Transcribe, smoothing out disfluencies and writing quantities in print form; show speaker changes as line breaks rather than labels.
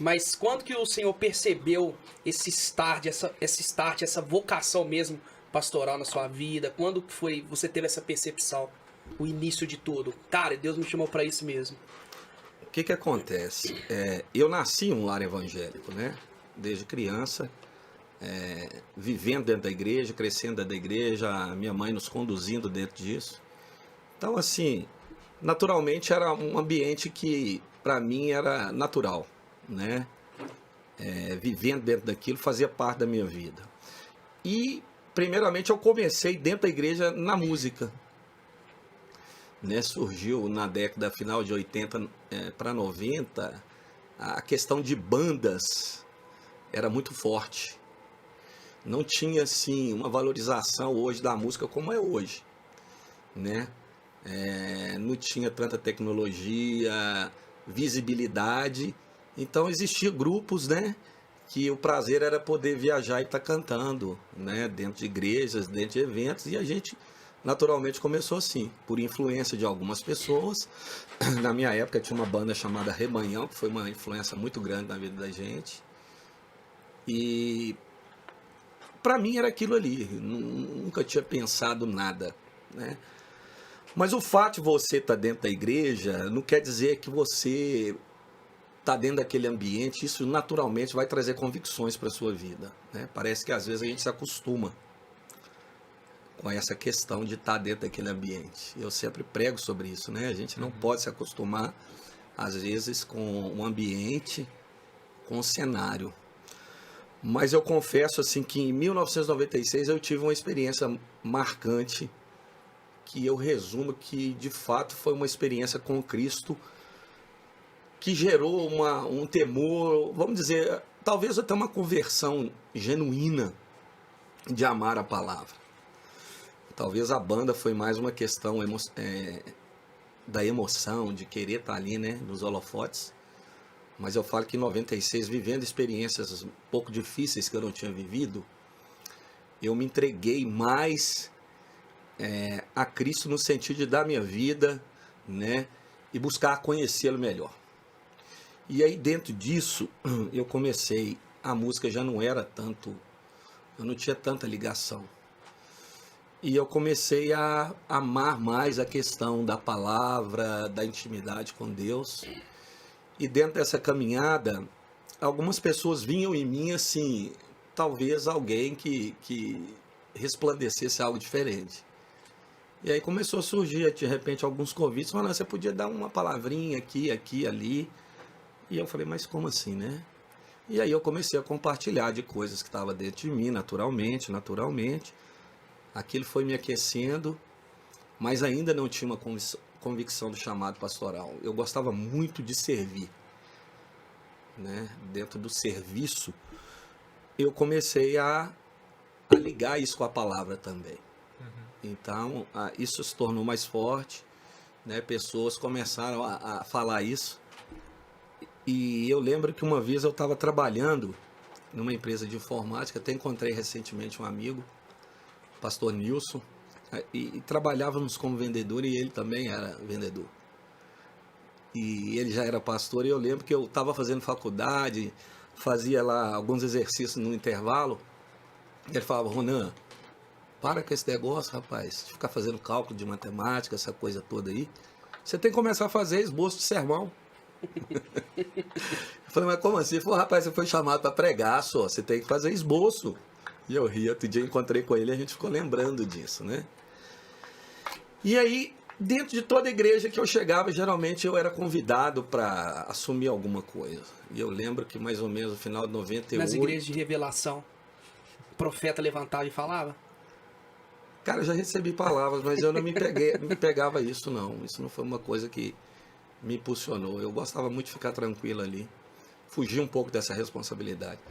Mas quando que o senhor percebeu esse start, essa vocação mesmo pastoral na sua vida? Quando que foi você teve essa percepção? O início de tudo. Cara, Deus me chamou pra isso mesmo.
O que que acontece? Eu nasci em um lar evangélico, né? Desde criança, vivendo dentro da igreja, crescendo dentro da igreja, a minha mãe nos conduzindo dentro disso. Então, assim, naturalmente era um ambiente que, para mim, era natural, né? Vivendo dentro daquilo fazia parte da minha vida. E, primeiramente, eu comecei dentro da igreja na música. Né, surgiu na década final de 80 para 90, a questão de bandas era muito forte. Não tinha assim uma valorização hoje da música como é hoje, né? Não tinha tanta tecnologia, visibilidade. Então existiam grupos, né, que o prazer era poder viajar e estar cantando, né, dentro de igrejas, dentro de eventos, e a gente naturalmente começou assim, por influência de algumas pessoas. Na minha época tinha uma banda chamada Rebanhão, que foi uma influência muito grande na vida da gente. E para mim era aquilo ali, nunca tinha pensado nada, né? Mas o fato de você estar dentro da igreja não quer dizer que você está dentro daquele ambiente, isso naturalmente vai trazer convicções para a sua vida, né? Parece que às vezes a gente se acostuma com essa questão de estar dentro daquele ambiente. Eu sempre prego sobre isso, né? A gente não pode se acostumar, às vezes, com o ambiente, com o cenário. Mas eu confesso, assim, que em 1996 eu tive uma experiência marcante, que eu resumo que, de fato, foi uma experiência com Cristo, que gerou um temor, vamos dizer, talvez até uma conversão genuína de amar a palavra. Talvez a banda foi mais uma questão da emoção, de querer estar ali, né, nos holofotes. Mas eu falo que em 96, vivendo experiências um pouco difíceis que eu não tinha vivido, eu me entreguei mais a Cristo no sentido de dar minha vida, né, e buscar conhecê-lo melhor. E aí dentro disso, eu comecei, a música já não era tanto, eu não tinha tanta ligação. E eu comecei a amar mais a questão da palavra, da intimidade com Deus. E dentro dessa caminhada, algumas pessoas vinham em mim assim, talvez alguém que resplandecesse algo diferente. E aí começou a surgir, de repente, alguns convites, falando, você podia dar uma palavrinha aqui, ali. E eu falei, mas como assim, né? E aí eu comecei a compartilhar de coisas que estavam dentro de mim, naturalmente. Aquilo foi me aquecendo, mas ainda não tinha uma convicção do chamado pastoral. Eu gostava muito de servir, né? Dentro do serviço, eu comecei a ligar isso com a palavra também. Então, isso se tornou mais forte, né? Pessoas começaram a falar isso. E eu lembro que uma vez eu estava trabalhando numa empresa de informática, até encontrei recentemente um amigo, pastor Nilson, e trabalhávamos como vendedor e ele também era vendedor. E ele já era pastor e eu lembro que eu estava fazendo faculdade, fazia lá alguns exercícios no intervalo, e ele falava, Ronan, para com esse negócio, rapaz, de ficar fazendo cálculo de matemática, essa coisa toda aí. Você tem que começar a fazer esboço de sermão. Eu falei, mas como assim? Ele falou, rapaz, você foi chamado para pregar, só, você tem que fazer esboço. E eu ri, outro dia encontrei com ele e a gente ficou lembrando disso, né? E aí, dentro de toda igreja que eu chegava, geralmente eu era convidado para assumir alguma coisa. E eu lembro que mais ou menos no final de 98...
Nas igrejas de revelação, o profeta levantava e falava?
Cara, eu já recebi palavras, mas eu não me pegava isso, não. Isso não foi uma coisa que me impulsionou. Eu gostava muito de ficar tranquilo ali. Fugir um pouco dessa responsabilidade.